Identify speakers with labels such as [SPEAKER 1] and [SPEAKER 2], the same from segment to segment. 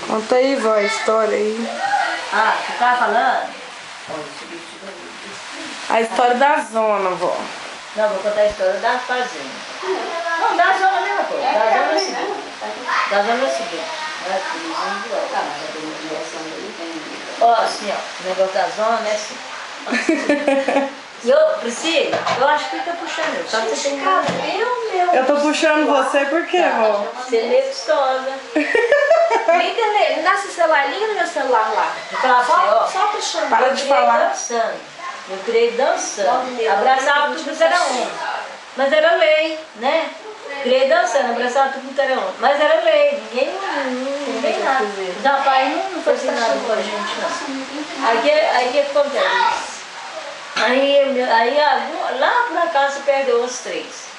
[SPEAKER 1] Conta aí, vó, a história aí.
[SPEAKER 2] Ah, você tá falando?
[SPEAKER 1] A história da zona, vó.
[SPEAKER 2] Não, vou contar a história da fazenda. Não, da zona é a mesma coisa. Da zona é o seguinte. Da zona é o seguinte. Ó, assim, ó. O negócio da zona é assim. E eu, Priscila, eu acho que fica puxando eu. Só que você tem cabelo,
[SPEAKER 1] Eu tô puxando você por quê, vó?
[SPEAKER 2] Você é meio gostosa.
[SPEAKER 3] Liga, me dá seu celular, liga no meu celular lá.
[SPEAKER 2] Então, assim, ó.
[SPEAKER 3] Só puxando.
[SPEAKER 1] Para de falar.
[SPEAKER 2] Dançando. Eu criei dançando. Abraçava tudo que era homem. Mas era lei, né? Criei dançando, abraçava tudo que era homem. Mas era lei. Ninguém nada. Os rapazes não faziam nada com a gente, não. Aí o que acontece? Lá por acaso se perdeu os três.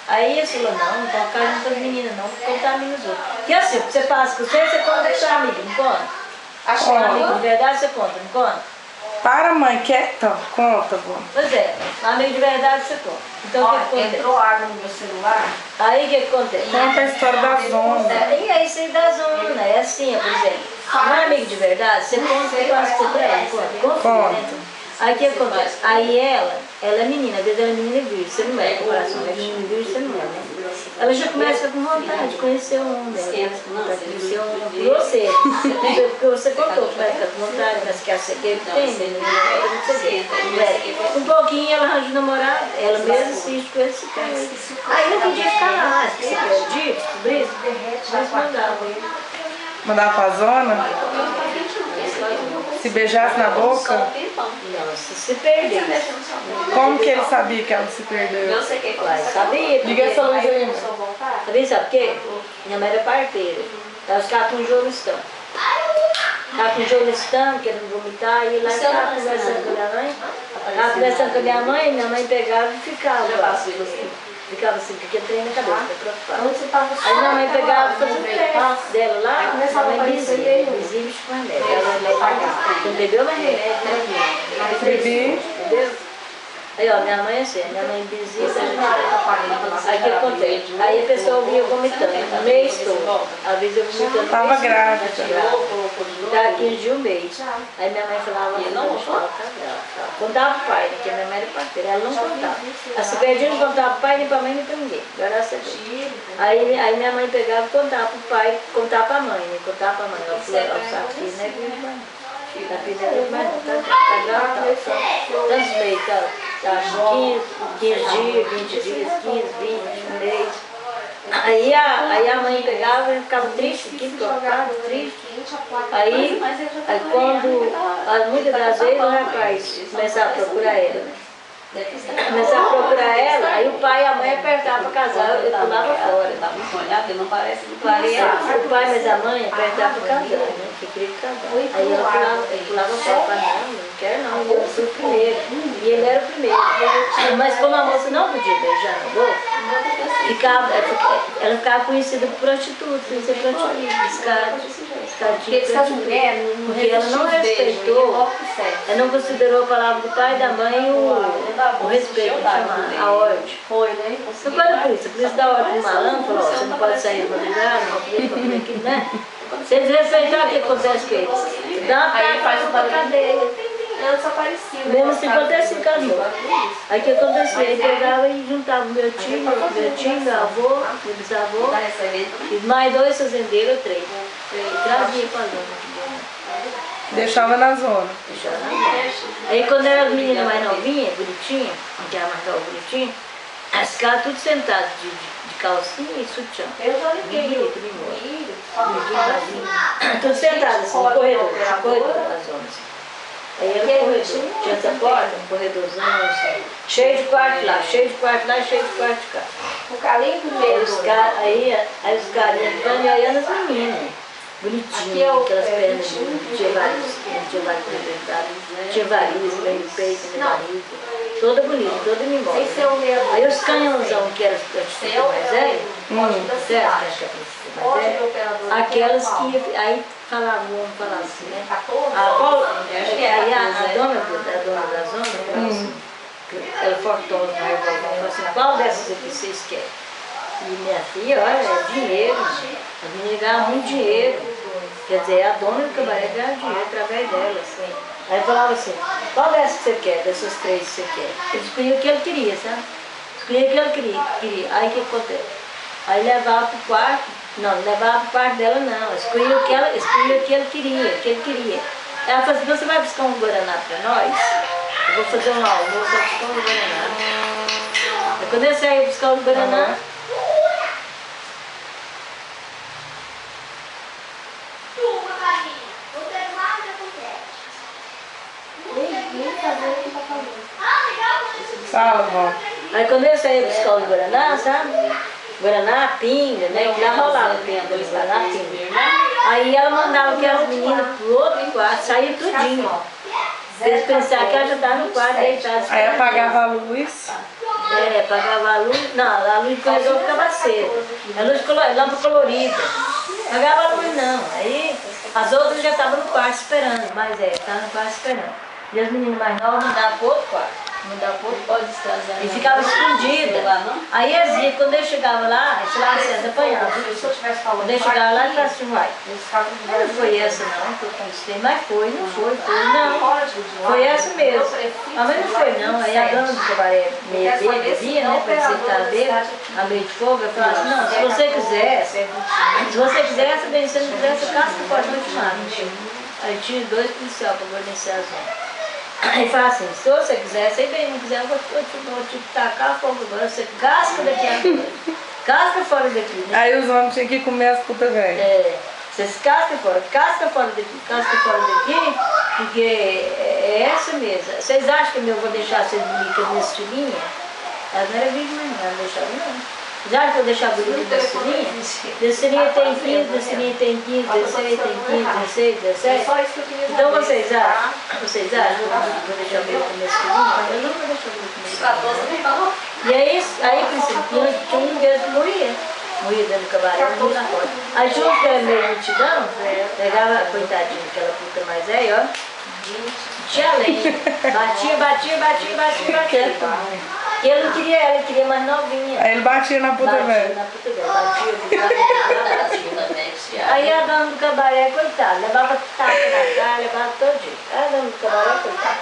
[SPEAKER 2] Aí ele falou, não pode ficar junto com as meninas não, porque contamina os outros. Porque assim, você passa com você conta com seu amigo, não conta? Achou um amigo de verdade, você conta, não conta?
[SPEAKER 1] Para, mãe, quieta. Conta, vó.
[SPEAKER 2] Pois é, amigo de verdade você conta. Então o que acontece?
[SPEAKER 3] Entrou água no meu celular.
[SPEAKER 2] Aí o que acontece?
[SPEAKER 1] Conta a história da zona.
[SPEAKER 2] E é isso aí da zona, é assim, por exemplo, não é amigo de verdade, você conta que passa por ela, conta.
[SPEAKER 1] Conta.
[SPEAKER 2] Aí o que acontece? Aí ela é menina, às vezes ela é menina virgem, você não é, em comparação com menina virgem, você não é, né? Ela já começa com vontade de conhecer o homem, ela começa com vontade de conhecer o homem por você. Porque você contou, começa a ficar com vontade, mas quer ser que tem, né? Um pouquinho ela arranja um namorado, ela mesma assiste com ele se perde. Aí eu podia ficar lá, se perdi, descobri isso, mas mandava.
[SPEAKER 1] Mandava pra zona? Se beijasse na boca?
[SPEAKER 2] Nossa, se perdeu.
[SPEAKER 1] Como que ele sabia que ela se perdeu?
[SPEAKER 3] Eu sei que
[SPEAKER 2] Uai, sabia?
[SPEAKER 1] Liga essa luz aí.
[SPEAKER 2] Sabia, sabe por quê? Minha mãe era parteira. Ela ficava com o Jolistão. Ficava com o Jolistão, querendo vomitar, e lá ficava conversando com a minha mãe. Ficava conversando com a minha mãe pegava e ficava lá. Ficava assim, porque trem na cabeça, preocupada. Aí minha mãe pegava e fazia o teste dela lá, minha mãe dizia, com remédio. Ela não bebeu mais remédio, né?
[SPEAKER 1] Bebi.
[SPEAKER 2] Entendeu? Aí, ó, minha mãe é assim, minha mãe dizia, aí o que acontece? Aí a pessoa via vomitando, um mês todo. Às vezes eu vomitando.
[SPEAKER 1] Tava grávida.
[SPEAKER 2] Dá 15 dias, um mês. Aí minha mãe falava, não, contava pro pai, né, que a minha mãe era parteira, ela não contava. A se perdia não contava pro pai, nem pra mãe, nem pra ninguém. Graças a Deus. Aí minha mãe pegava e contava pro pai, contava pra mãe, né? Contava pra mãe. Ela falou, ó, sabe que não é comigo, mãe. Tá pedindo, mas não, tá grávida, tantos meses, tá 15 dias, 20 dias, 15, 20, um mês. Aí a mãe pegava e ficava triste, preocupado, triste. Aí quando, muitas das vezes o rapaz começava a procurar ela, né? Começava a procurar ela, aí o pai e a mãe apertavam para casar, eu pulava fora. O pai, mas a mãe apertava para casar, né? Que queria casar. Aí ela pulava fora, não quero não, eu fui o primeiro. E ele era o primeiro. Mas como a moça não podia beijar na boca, ela ficava conhecida por prostituta, sem ser prostituta, porque ela não respeitou, ela não considerou a palavra do pai e da mãe o respeito, a ordem. Foi, né? Não foi a polícia dá ordem pro malandro, falou, você não pode sair de madrugada, não pode comer aquilo, né? Se eles respeitarem, o que acontece com eles? Dá uma faz pra cadeia.
[SPEAKER 3] Ela desaparecia.
[SPEAKER 2] Mesmo assim, acontece em casou. Aí o que acontecia? Ele pegava e juntava meu tio, meu avô, meu bisavô, e mais 2 fazendeiros, 3. Trazia pra zona.
[SPEAKER 1] Deixava na zona.
[SPEAKER 2] Aí quando era as meninas mais novinhas, bonitinhas, que era mais nova, bonitinha, elas ficavam tudo sentadas de calcinha e sutiã.
[SPEAKER 3] Eu já liguei.
[SPEAKER 2] Tudo sentadas assim, no corredor da zona. Assim. Aí era um corredor, tinha essa porta, um corredorzão assim, cheio de quarto lá, cheio de quarto lá, cheio de quarto de cá.
[SPEAKER 3] O calinho do meio.
[SPEAKER 2] Aí os caras entrando e olhando as meninas, bonitinhas, aquelas pernas, tinha vários representados, tinha varizes, no peito, na barriga, toda bonita, toda mimosa. Aí os canhãozão que eram mais velhos, aquelas que aí falavam assim, né? Aí a dona da zona falou assim, ela fortosa na revolta, falou assim, qual dessas aqui vocês querem? E minha filha, olha, é dinheiro, a menina ganhava muito dinheiro. Quer dizer, a dona do cabaré ganha dinheiro através dela, assim. Aí falava assim, qual dessas que você quer, dessas 3 que você quer? Ele escolhia o que ele queria, sabe? Escolhia o que ele queria. Aí o que acontece? Aí levava pro quarto, não levava pro quarto dela não, escolhia o que ele queria. Ela falou assim, você vai buscar um guaraná pra nós? Eu vou fazer um almoço, vou buscar um guaraná. Aí quando eu saí buscar o guaraná,
[SPEAKER 1] Fala, vó.
[SPEAKER 2] aí quando eu saí buscar o guaraná, sabe? Guaraná, pinga, né? Que já rolava pinga, guaraná, pinga. Aí ela mandava aquelas meninas pro outro quarto, saía tudinho. Eles pensavam que ela já estava no quarto deitada.
[SPEAKER 1] Aí apagava a luz.
[SPEAKER 2] É, apagava a luz. Não, a luz do corredor ficava acesa. A luz lâmpada colorida. Apagava a luz não. Aí as outras já estavam no quarto esperando, mas estavam no quarto esperando. E as meninas mais novas mandavam pro outro quarto. E ficava escondida. Aí eles iam, quando eu chegava lá, eles falavam assim, eles apanhavam. Quando eu chegava lá, eles falavam assim, vai, não foi essa não que eu conquistei, mas foi, não foi, não. Foi essa mesmo. Mas não foi não. Aí a dona do cabaré meia bebia, né, pra dizer que estava bêbada, a meio de fogo, eu falava assim, não, se você quiser, essa bem, se não quiser, essa casca pode continuar. Aí tinha 2 policiais para guarnecer a zona. Aí fala assim, se você quiser, se bem não quiser, eu vou te tacar fogo agora, você casca daqui agora. Casca fora daqui, né?
[SPEAKER 1] Aí os homens tinham que comer as putas velhas.
[SPEAKER 2] É, vocês casca fora daqui, porque é essa mesmo. Vocês acham que eu vou deixar vocês bonitas nesse filhinho? Elas não eram vítimas, não deixavam não. Já que eu deixar bonito da Sininha? Da Sininha tem 15, da Sininha tem 15, 16, tem 15, 16, 17. Então vocês acham que eu vou deixar bonito nesse Sininha? Eu não vou deixar bonito nesse Sininha. E aí Priscila, tinha um deles que morria dentro do cabaré, morria na porta. Aí junto com aquela meia multidão, pegava, coitadinha, aquela puta mais velha, ó. Tinha lenha. Batia. E ele não queria ela, ele queria mais novinha.
[SPEAKER 1] Aí ele batia na puta velha.
[SPEAKER 2] Aí a dona do cabaré, coitada, levava tapa na cara, levava todo jeito. A dona do cabaré, coitada.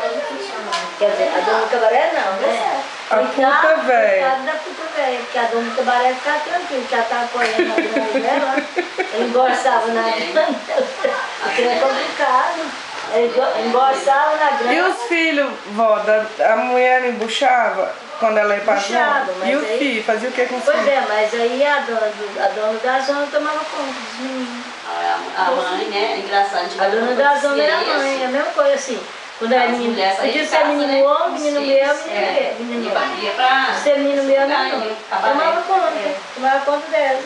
[SPEAKER 2] Quer dizer, a dona do cabaré não, né?
[SPEAKER 1] A puta velha.
[SPEAKER 2] Coitada da puta velha, porque a dona do cabaré ficava tranquila, que ela estava apoiando a grana dela, ele embolsava na grana, aquilo é complicado. Ele embolsava na grana.
[SPEAKER 1] E os filhos, vó, a mulher embuchava quando ela ia pra zona? E o filho, fazia o que com os filhos?
[SPEAKER 2] Pois é, mas aí a dona da zona tomava conta dos meninos.
[SPEAKER 4] A mãe, né? Engraçado.
[SPEAKER 2] A dona da zona era a mãe, é a mesma coisa assim. Quando era menino, podia ser menino homem, menino mulher, menino mulher. Ser menino mulher, não. Tomava conta delas.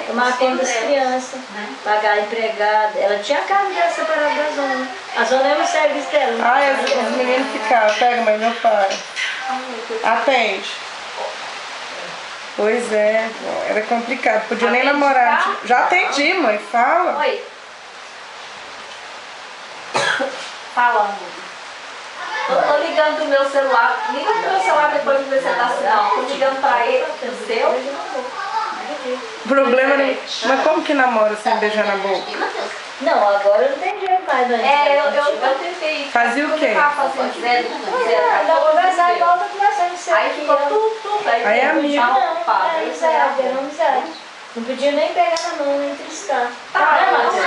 [SPEAKER 2] Tomava conta das crianças, pagar empregada. Ela tinha a casa dela separada da zona. A zona era o serviço dela.
[SPEAKER 1] Ai, os meninos ficavam, pega, mas meu pai. Atende. Pois é, vó, era complicado, podia nem namorar. Já atendi, mãe, fala.
[SPEAKER 3] Oi. Fala, amor. Eu tô ligando do meu celular. Liga pro meu celular depois de ver se tá sinal. Tô ligando pra ele, o seu.
[SPEAKER 1] Problema nenhum. Mas como que namora sem beijar na boca?
[SPEAKER 2] Não, agora eu não tem jeito mais, né?
[SPEAKER 3] Eu tentei.
[SPEAKER 1] Fazia o quê?
[SPEAKER 3] Eu tava fazendo zero,
[SPEAKER 2] Ela conversava igual tá conversando isso
[SPEAKER 3] aí
[SPEAKER 2] aqui,
[SPEAKER 3] ficou
[SPEAKER 2] ó.
[SPEAKER 3] tudo.
[SPEAKER 1] Aí é amigo.
[SPEAKER 2] Não, era amizade. Não podia nem pegar na mão, nem triscar. Né, Matheus?